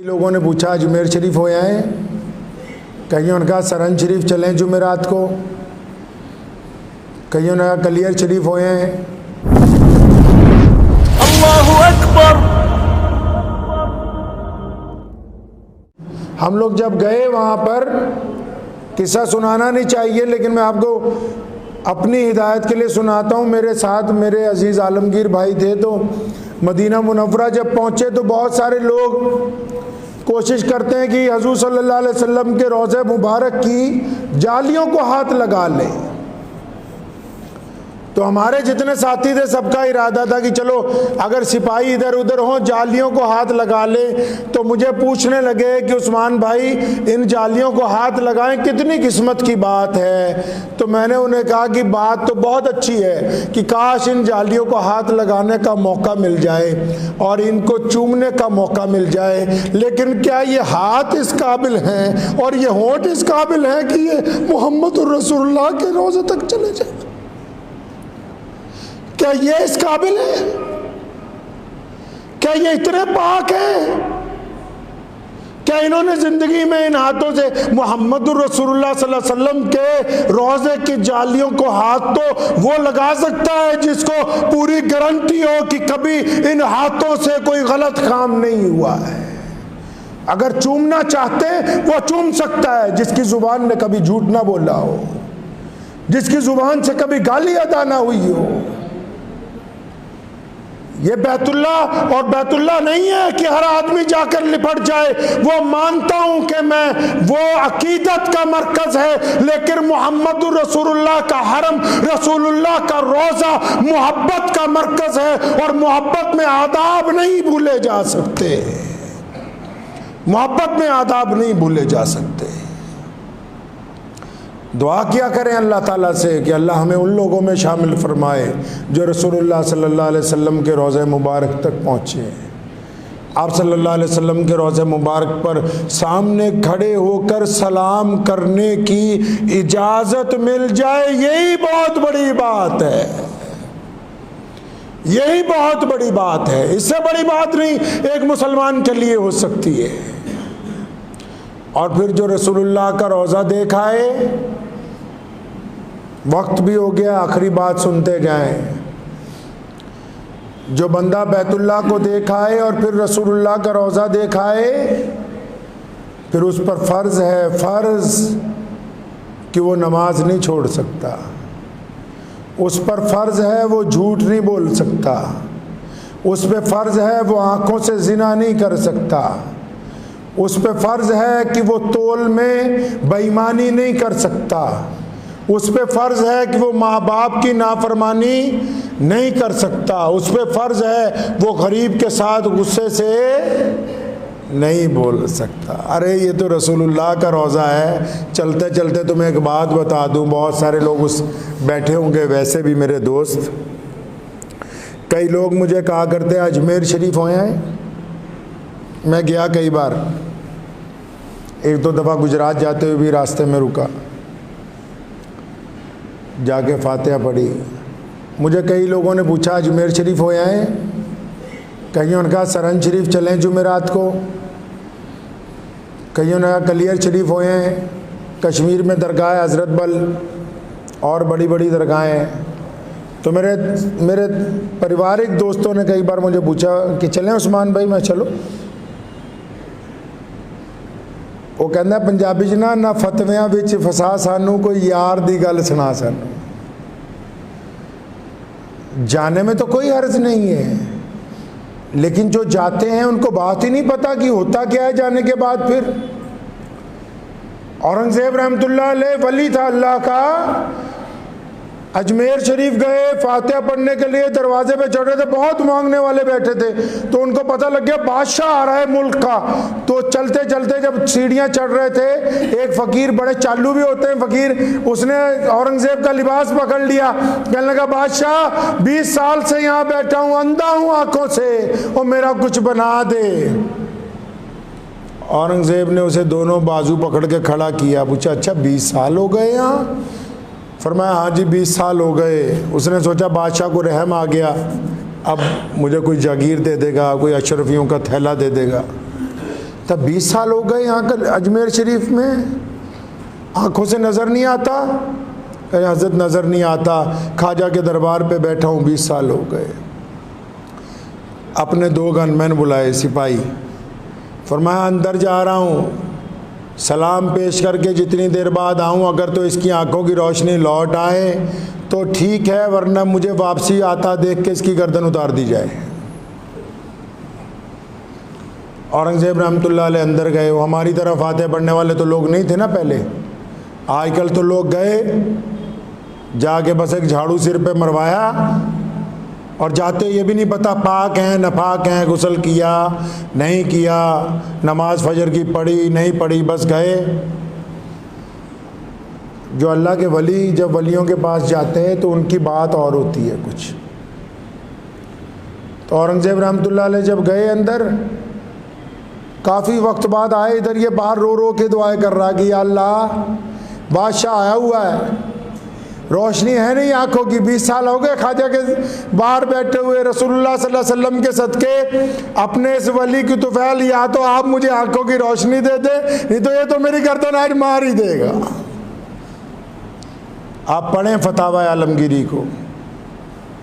لوگوں نے پوچھا اجمیر شریف ہو آئے؟ کئیوں نے کہا سرہند شریف چلیں جمعرات کو، کئیوں نے کہا کلیر شریف ہو آئے۔ اللہ اکبر۔ ہم لوگ جب گئے وہاں پر، قصہ سنانا نہیں چاہیے لیکن میں آپ کو اپنی ہدایت کے لیے سناتا ہوں۔ میرے ساتھ میرے عزیز عالمگیر بھائی تھے، تو مدینہ منورہ جب پہنچے تو بہت سارے لوگ کوشش کرتے ہیں کہ حضور صلی اللہ علیہ وسلم کے روضہ مبارک کی جالیوں کو ہاتھ لگا لیں۔ تو ہمارے جتنے ساتھی تھے سب کا ارادہ تھا کہ چلو اگر سپاہی ادھر ادھر ہوں جالیوں کو ہاتھ لگا لیں۔ تو مجھے پوچھنے لگے کہ عثمان بھائی ان جالیوں کو ہاتھ لگائیں کتنی قسمت کی بات ہے؟ تو میں نے انہیں کہا کہ بات تو بہت اچھی ہے کہ کاش ان جالیوں کو ہاتھ لگانے کا موقع مل جائے اور ان کو چومنے کا موقع مل جائے، لیکن کیا یہ ہاتھ اس قابل ہیں اور یہ ہونٹ اس قابل ہیں کہ یہ محمد الرسول اللہ کے روضے تک چلے جائیں؟ کیا یہ اس قابل ہے؟ کیا یہ اتنے پاک ہیں؟ کیا انہوں نے زندگی میں ان ہاتھوں سے محمد الرسول اللہ صلی اللہ علیہ وسلم کے روضے کی جالیوں کو ہاتھ تو وہ لگا سکتا ہے جس کو پوری گارنٹی ہو کہ کبھی ان ہاتھوں سے کوئی غلط کام نہیں ہوا ہے۔ اگر چومنا چاہتے وہ چوم سکتا ہے جس کی زبان نے کبھی جھوٹ نہ بولا ہو، جس کی زبان سے کبھی گالی ادا نہ ہوئی ہو۔ یہ بیت اللہ اور بیت اللہ نہیں ہے کہ ہر آدمی جا کر لپٹ جائے۔ وہ مانتا ہوں کہ میں وہ عقیدت کا مرکز ہے، لیکن محمد رسول اللہ کا حرم، رسول اللہ کا روضہ محبت کا مرکز ہے، اور محبت میں آداب نہیں بھولے جا سکتے، محبت میں آداب نہیں بھولے جا سکتے۔ دعا کیا کریں اللہ تعالیٰ سے کہ اللہ ہمیں ان لوگوں میں شامل فرمائے جو رسول اللہ صلی اللہ علیہ وسلم کے روضہ مبارک تک پہنچے۔ آپ صلی اللہ علیہ وسلم کے روضہ مبارک پر سامنے کھڑے ہو کر سلام کرنے کی اجازت مل جائے، یہی بہت بڑی بات ہے، یہی بہت بڑی بات ہے۔ اس سے بڑی بات نہیں ایک مسلمان کے لیے ہو سکتی ہے۔ اور پھر جو رسول اللہ کا روضہ دیکھ آئے، وقت بھی ہو گیا، آخری بات سنتے جائیں۔ جو بندہ بیت اللہ کو دیکھ آئے اور پھر رسول اللہ کا روضہ دیکھ آئے، پھر اس پر فرض ہے، فرض کہ وہ نماز نہیں چھوڑ سکتا، اس پر فرض ہے وہ جھوٹ نہیں بول سکتا، اس پہ فرض ہے وہ آنکھوں سے زنا نہیں کر سکتا، اس پہ فرض ہے کہ وہ تول میں بے ایمانی نہیں کر سکتا، اس پہ فرض ہے کہ وہ ماں باپ کی نافرمانی نہیں کر سکتا، اس پہ فرض ہے وہ غریب کے ساتھ غصے سے نہیں بول سکتا۔ ارے یہ تو رسول اللہ کا روضہ ہے۔ چلتے چلتے تمہیں ایک بات بتا دوں، بہت سارے لوگ اس بیٹھے ہوں گے، ویسے بھی میرے دوست، کئی لوگ مجھے کہا کرتے ہیں اجمیر شریف ہوئے ہیں۔ میں گیا کئی بار، ایک دو دفعہ گجرات جاتے ہوئے بھی راستے میں رکا، جا کے فاتحہ پڑھی۔ مجھے کئی لوگوں نے پوچھا اجمیر شریف ہو آئے؟ کئیوں نے کہا سرہند شریف چلیں جمعرات کو، کئیوں نے کہا کلیر شریف ہوئے ہیں، کشمیر میں درگاہ حضرت بل اور بڑی بڑی درگاہیں ہیں۔ تو میرے پریوارک دوستوں نے کئی بار مجھے پوچھا کہ چلیں عثمان بھائی؟ میں چلو۔ وہ کہنا پنجابی جنا نہ فتویاں وچ فسا سانو، کوئی یار دی گل سنا سانو۔ جانے میں تو کوئی حرج نہیں ہے، لیکن جو جاتے ہیں ان کو بات ہی نہیں پتا کہ ہوتا کیا ہے جانے کے بعد۔ پھر اورنگزیب رحمۃ اللہ علیہ ولی تھا اللہ کا، اجمیر شریف گئے فاتحہ پڑھنے کے لیے، دروازے پہ چڑھ رہے تھے، بہت مانگنے والے بیٹھے تھے، تو ان کو پتہ لگ گیا بادشاہ آ رہا ہے ملک کا۔ تو چلتے چلتے جب سیڑھیاں چڑھ رہے تھے، ایک فقیر، بڑے چالو بھی ہوتے ہیں فقیر، اس نے اورنگزیب کا لباس پکڑ لیا، کہنے لگا بادشاہ 20 سال سے یہاں بیٹھا ہوں، اندھا ہوں آنکھوں سے، اور میرا کچھ بنا دے۔ اورنگزیب نے اسے دونوں بازو پکڑ کے کھڑا کیا، پوچھا اچھا 20 سال ہو گئے یہاں؟ فرمایا ہاں جی 20 سال ہو گئے۔ اس نے سوچا بادشاہ کو رحم آ گیا، اب مجھے کوئی جاگیر دے دے گا، کوئی اشرفیوں کا تھیلا دے دے گا۔ تب 20 سال ہو گئے یہاں کا اجمیر شریف میں، آنکھوں سے نظر نہیں آتا؟ کہ حضرت نظر نہیں آتا، خواجہ کے دربار پہ بیٹھا ہوں 20 سال ہو گئے۔ اپنے 2 گن مین بلائے سپاہی، فرمایا اندر جا رہا ہوں، سلام پیش کر کے جتنی دیر بعد آؤں اگر تو اس کی آنکھوں کی روشنی لوٹ آئے تو ٹھیک ہے، ورنہ مجھے واپسی آتا دیکھ کے اس کی گردن اتار دی جائے۔ اورنگزیب رحمۃ اللہ علیہ اندر گئے، وہ ہماری طرح فاتح پڑھنے والے تو لوگ نہیں تھے نا پہلے، آج کل تو لوگ گئے جا کے بس ایک جھاڑو سر پہ مروایا اور جاتے یہ بھی نہیں پتا پاک ہیں ناپاک ہیں، غسل کیا نہیں کیا، نماز فجر کی پڑھی نہیں پڑھی، بس گئے۔ جو اللہ کے ولی جب ولیوں کے پاس جاتے ہیں تو ان کی بات اور ہوتی ہے کچھ۔ تو اورنگزیب رحمۃ اللہ علیہ جب گئے اندر، کافی وقت بعد آئے ادھر، یہ باہر رو رو کے دعائیں کر رہا کہ یا اللہ بادشاہ آیا ہوا ہے، روشنی ہے نہیں آنکھوں کی، 20 سال ہو گئے خواجہ کے باہر بیٹھے ہوئے، رسول اللہ صلی اللہ علیہ وسلم کے صدقے اپنے اس ولی کی طفیل، یا تو آپ مجھے آنکھوں کی روشنی دے دے، نہیں تو یہ تو میری گردن آج مار ہی دے گا۔ آپ پڑھیں فتاوی عالمگیری کو،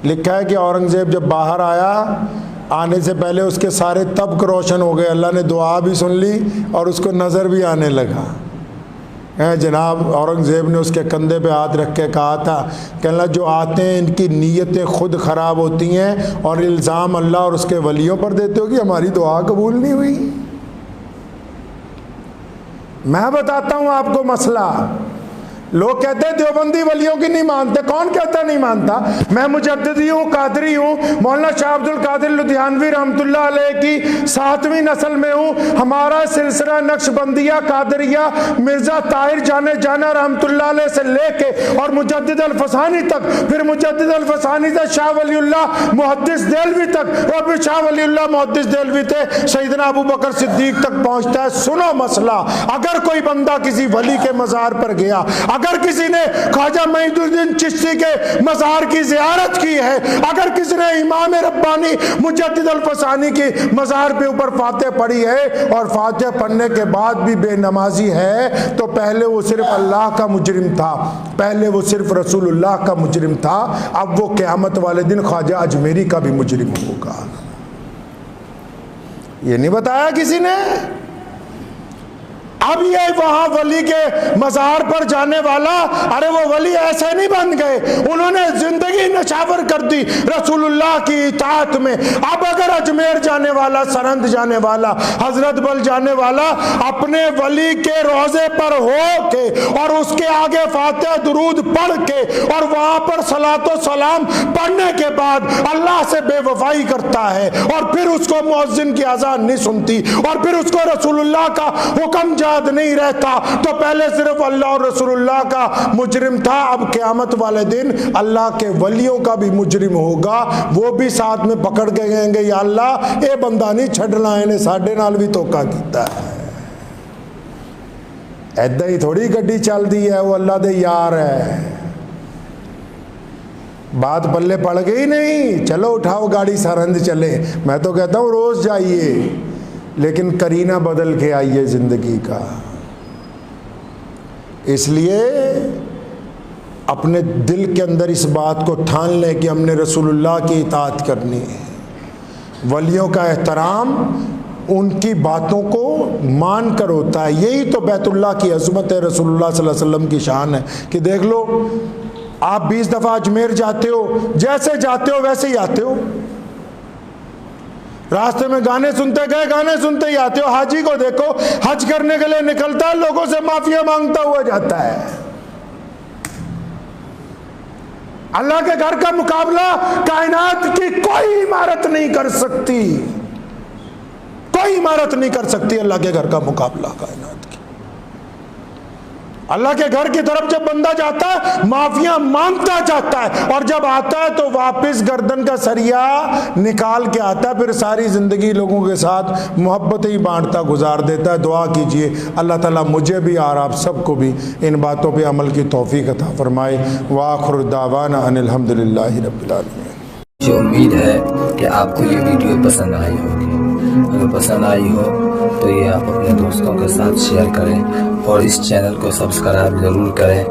لکھا ہے کہ اورنگزیب جب باہر آیا، آنے سے پہلے اس کے سارے طبق روشن ہو گئے، اللہ نے دعا بھی سن لی اور اس کو نظر بھی آنے لگا۔ جناب اورنگزیب نے اس کے کندھے پہ ہاتھ رکھ کے کہا تھا کہ اللہ جو آتے ہیں ان کی نیتیں خود خراب ہوتی ہیں، اور الزام اللہ اور اس کے ولیوں پر دیتے ہو کہ ہماری دعا قبول نہیں ہوئی۔ میں بتاتا ہوں آپ کو مسئلہ، لوگ کہتے ہیں دیوبندی ولیوں کی نہیں مانتے، کون کہتا نہیں مانتا؟ میں مجددی ہوں، قادری ہوں، مولانا شاہ عبد القادر لدھیانوی رحمۃ اللہ علیہ کی 7ویں نسل میں ہوں۔ ہمارا سلسلہ نقشبندیہ قادریہ مرزا طاہر جانا رحمۃ اللہ علیہ سے لے کے اور مجدد الفسانی تک، پھر مجدد الفسانی سے شاہ ولی اللہ محدث دہلوی تک، اور پھر شاہ ولی اللہ محدث دہلوی تھے سیدنا ابو بکر صدیق تک پہنچتا ہے۔ سنو مسئلہ، اگر کوئی بندہ کسی ولی کے مزار پر گیا، اگر کسی نے خواجہ معین الدین چشتی کے مزار کی زیارت کی ہے، اگر کسی نے امام ربانی مجدد الفسانی کی مزار پہ اوپر فاتح پڑھی ہے اور فاتح پڑھنے کے بعد بھی بے نمازی ہے، تو پہلے وہ صرف اللہ کا مجرم تھا، پہلے وہ صرف رسول اللہ کا مجرم تھا، اب وہ قیامت والے دن خواجہ اجمیری کا بھی مجرم ہوگا۔ یہ نہیں بتایا کسی نے؟ اب یہ وہاں ولی کے مزار پر جانے والا، ارے وہ ولی ایسے نہیں بن گئے، انہوں نے زندگی نشاور کر دی رسول اللہ کی اطاعت میں۔ اب اگر اجمیر جانے والا، سرند جانے والا، حضرت بل جانے والا اپنے ولی کے روضے پر ہو کے اور اس کے آگے فاتحہ درود پڑھ کے اور وہاں پر صلاۃ و سلام پڑھنے کے بعد اللہ سے بے وفائی کرتا ہے، اور پھر اس کو مؤذن کی اذان نہیں سنتی، اور پھر اس کو رسول اللہ کا حکم نہیں رہتا، تو پہلے صرف اللہ اور رسول اللہ کا مجرم تھا، اب قیامت والے دن اللہ کے ولیوں کا بھی مجرم ہوگا، وہ بھی ساتھ میں پکڑ کے گئیں گے یا اللہ اے بندہ نہیں چھڈنا، انہیں ساڈے نال بھی دھوکا کیتا ہے۔ ایدہ ہی تھوڑی گڈی چل دی ہے، وہ اللہ دے یار ہے۔ بات پلے پڑ گئی نہیں، چلو اٹھاؤ گاڑی سرہند چلے، میں تو کہتا ہوں روز جائیے، لیکن کرینہ بدل کے آئیے زندگی کا۔ اس لیے اپنے دل کے اندر اس بات کو ٹھان لیں کہ ہم نے رسول اللہ کی اطاعت کرنی ہے، ولیوں کا احترام ان کی باتوں کو مان کر ہوتا ہے۔ یہی تو بیت اللہ کی عظمت ہے، رسول اللہ صلی اللہ علیہ وسلم کی شان ہے کہ دیکھ لو آپ 20 دفعہ اجمیر جاتے ہو، جیسے جاتے ہو ویسے ہی آتے ہو، راستے میں گانے سنتے گئے، گانے سنتے ہی آتے ہو۔ حاجی کو دیکھو، حج کرنے کے لیے نکلتا ہے، لوگوں سے معافیا مانگتا ہوا جاتا ہے۔ اللہ کے گھر کا مقابلہ کائنات کی کوئی عمارت نہیں کر سکتی، کوئی عمارت نہیں کر سکتی اللہ کے گھر کا مقابلہ کائنات کی۔ اللہ کے گھر کی طرف جب بندہ جاتا ہے معافیاں مانگتا جاتا ہے، اور جب آتا ہے تو واپس گردن کا سریا نکال کے آتا ہے، پھر ساری زندگی لوگوں کے ساتھ محبت ہی بانٹتا گزار دیتا ہے۔ دعا کیجئے اللہ تعالیٰ مجھے بھی اور آپ سب کو بھی ان باتوں پہ عمل کی توفیق عطا فرمائے۔ وآخر دعوانا ان الحمدللہ رب العالمین۔ مجھے امید ہے کہ آپ کو یہ ویڈیو پسند آئی ہوگی۔ اگر پسند آئی ہو تو یہ آپ اپنے دوستوں کے ساتھ شیئر کریں اور اس چینل کو سبسکرائب ضرور کریں